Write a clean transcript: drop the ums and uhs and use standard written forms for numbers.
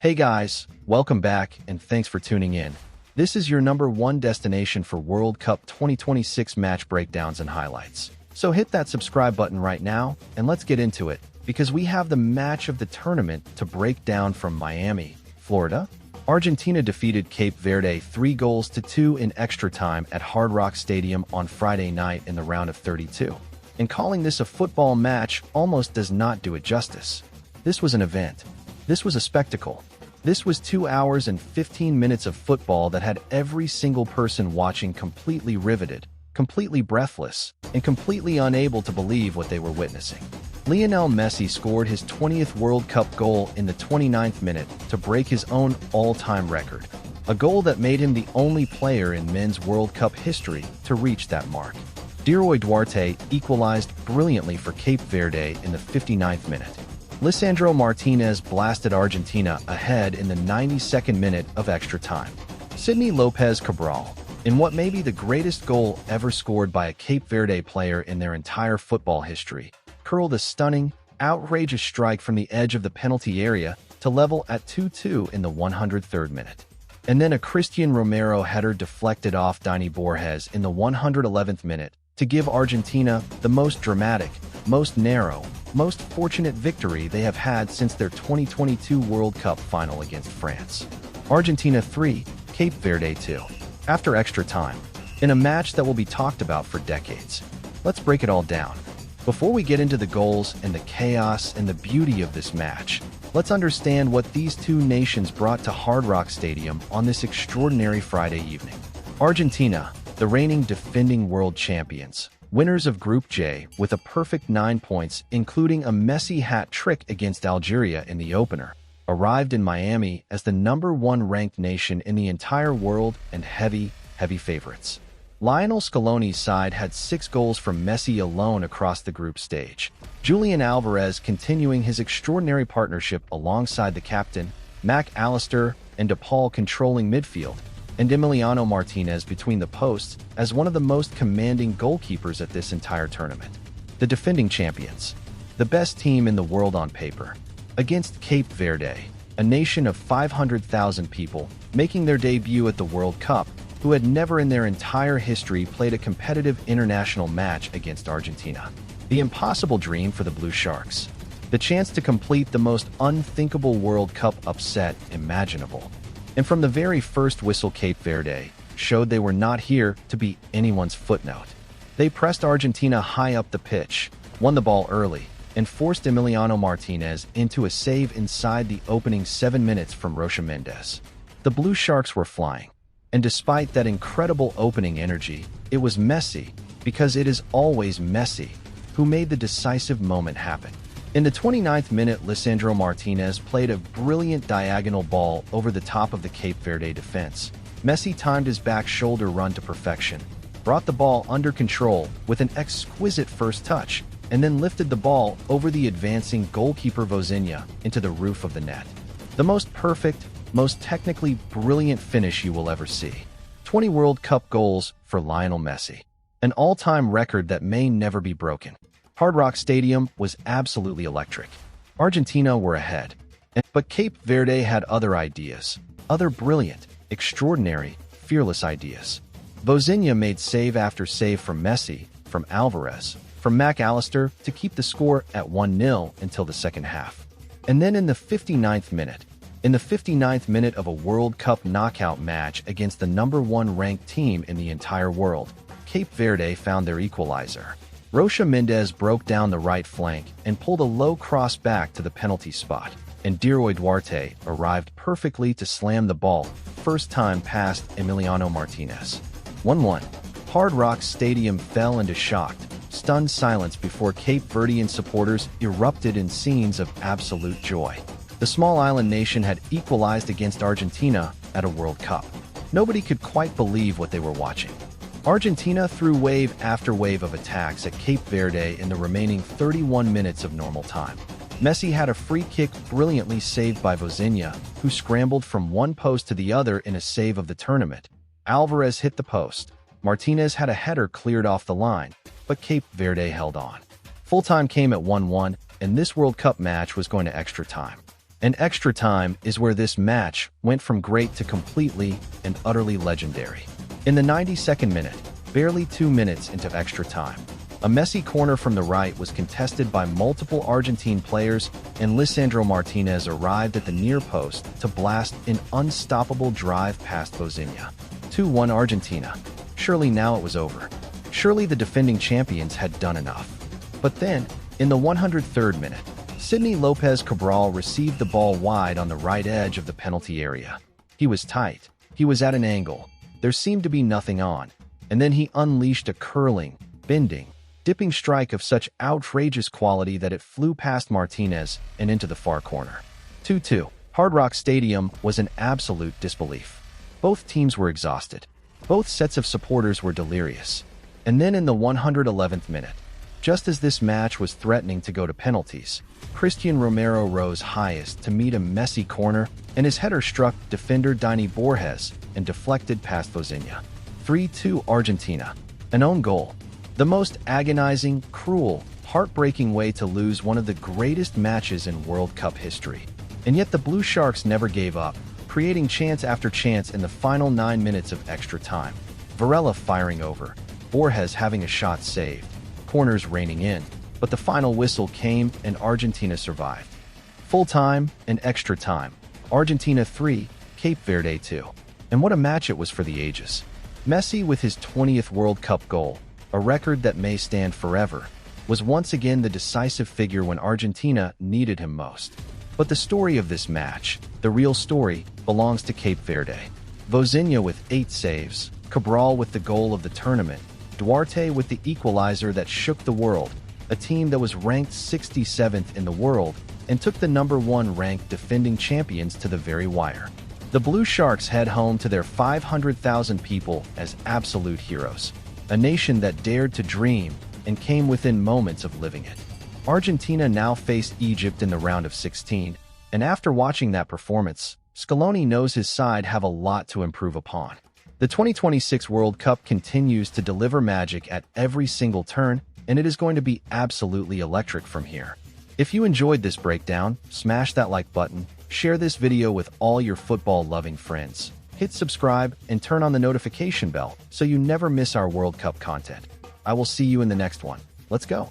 Hey guys, welcome back and thanks for tuning in. This is your number one destination for World Cup 2026 match breakdowns and highlights. So hit that subscribe button right now and let's get into it because we have the match of the tournament to break down from Miami, Florida. Argentina defeated Cape Verde 3-2 in extra time at Hard Rock Stadium on Friday night in the round of 32. And calling this a football match almost does not do it justice. This was an event. This was a spectacle. This was 2 hours and 15 minutes of football that had every single person watching completely riveted, completely breathless, and completely unable to believe what they were witnessing. Lionel Messi scored his 20th World Cup goal in the 29th minute to break his own all-time record, a goal that made him the only player in men's World Cup history to reach that mark. Diroy Duarte equalized brilliantly for Cape Verde in the 59th minute. Lisandro Martinez blasted Argentina ahead in the 92nd minute of extra time. Sidney Lopez Cabral, in what may be the greatest goal ever scored by a Cape Verde player in their entire football history, curled a stunning, outrageous strike from the edge of the penalty area to level at 2-2 in the 103rd minute. And then a Christian Romero header deflected off Dani Borges in the 111th minute to give Argentina the most dramatic, most narrow, most fortunate victory they have had since their 2022 World Cup final against France. Argentina 3, Cape Verde 2. After extra time, in a match that will be talked about for decades. Let's break it all down. Before we get into the goals and the chaos and the beauty of this match, let's understand what these two nations brought to Hard Rock Stadium on this extraordinary Friday evening. Argentina, the reigning defending world champions, winners of Group J with a perfect 9 points, including a Messi hat trick against Algeria in the opener, arrived in Miami as the number one ranked nation in the entire world and heavy favorites. Lionel Scaloni's side had 6 goals from Messi alone across the group stage. Julian Alvarez continuing his extraordinary partnership alongside the captain, Mac Allister, and DePaul controlling midfield, and Emiliano Martinez between the posts as one of the most commanding goalkeepers at this entire tournament. The defending champions, the best team in the world on paper, against Cape Verde, a nation of 500,000 people making their debut at the World Cup, who had never in their entire history played a competitive international match against Argentina. The impossible dream for the Blue Sharks. The chance to complete the most unthinkable World Cup upset imaginable. And from the very first whistle, Cape Verde showed they were not here to be anyone's footnote. They pressed Argentina high up the pitch, won the ball early, and forced Emiliano Martinez into a save inside the opening 7 minutes from Rocha Mendes. The Blue Sharks were flying. And despite that incredible opening energy, it was Messi, because it is always Messi, who made the decisive moment happen. In the 29th minute, Lisandro Martinez played a brilliant diagonal ball over the top of the Cape Verde defense. Messi timed his back shoulder run to perfection, brought the ball under control with an exquisite first touch, and then lifted the ball over the advancing goalkeeper Vozinha into the roof of the net. The most perfect, most technically brilliant finish you will ever see. 20 World Cup goals for Lionel Messi. An all-time record that may never be broken. Hard Rock Stadium was absolutely electric. Argentina were ahead. But Cape Verde had other ideas. Other brilliant, extraordinary, fearless ideas. Vozinha made save after save from Messi, from Alvarez, from Mac Allister to keep the score at 1-0 until the second half. And then in the 59th minute, of a World Cup knockout match against the number one ranked team in the entire world, Cape Verde found their equalizer. Rocha Mendes broke down the right flank and pulled a low cross back to the penalty spot, and Diroy Duarte arrived perfectly to slam the ball, first time past Emiliano Martinez. 1-1. Hard Rock Stadium fell into shocked, stunned silence before Cape Verdean supporters erupted in scenes of absolute joy. The small island nation had equalized against Argentina at a World Cup. Nobody could quite believe what they were watching. Argentina threw wave after wave of attacks at Cape Verde in the remaining 31 minutes of normal time. Messi had a free kick brilliantly saved by Vozinha, who scrambled from one post to the other in a save of the tournament. Alvarez hit the post. Martinez had a header cleared off the line, but Cape Verde held on. Full time came at 1-1, and this World Cup match was going to extra time. And extra time is where this match went from great to completely and utterly legendary. In the 92nd minute, barely 2 minutes into extra time, a messy corner from the right was contested by multiple Argentine players, and Lisandro Martinez arrived at the near post to blast an unstoppable drive past Vozinha. 2-1 Argentina. Surely now it was over. Surely the defending champions had done enough. But then, in the 103rd minute, Sidney Lopez Cabral received the ball wide on the right edge of the penalty area. He was tight. He was at an angle. There seemed to be nothing on. And then he unleashed a curling, bending, dipping strike of such outrageous quality that it flew past Martinez and into the far corner. 2-2. Hard Rock Stadium was in absolute disbelief. Both teams were exhausted. Both sets of supporters were delirious. And then in the 111th minute, just as this match was threatening to go to penalties, Christian Romero rose highest to meet a messy corner, and his header struck defender Dani Borges and deflected past Vozinha. 3-2 Argentina. An own goal. The most agonizing, cruel, heartbreaking way to lose one of the greatest matches in World Cup history. And yet the Blue Sharks never gave up, creating chance after chance in the final 9 minutes of extra time. Varela firing over, Borges having a shot saved, corners raining in, but the final whistle came and Argentina survived. Full time and extra time. Argentina 3, Cape Verde 2. And what a match it was for the ages. Messi with his 20th World Cup goal, a record that may stand forever, was once again the decisive figure when Argentina needed him most. But the story of this match, the real story, belongs to Cape Verde. Vozinha with 8 saves, Cabral with the goal of the tournament, Duarte with the equalizer that shook the world, a team that was ranked 67th in the world and took the #1 ranked defending champions to the very wire. The Blue Sharks head home to their 500,000 people as absolute heroes, a nation that dared to dream and came within moments of living it. Argentina now faced Egypt in the round of 16, and after watching that performance, Scaloni knows his side have a lot to improve upon. The 2026 World Cup continues to deliver magic at every single turn, and it is going to be absolutely electric from here. If you enjoyed this breakdown, smash that like button, share this video with all your football-loving friends, hit subscribe, and turn on the notification bell so you never miss our World Cup content. I will see you in the next one. Let's go!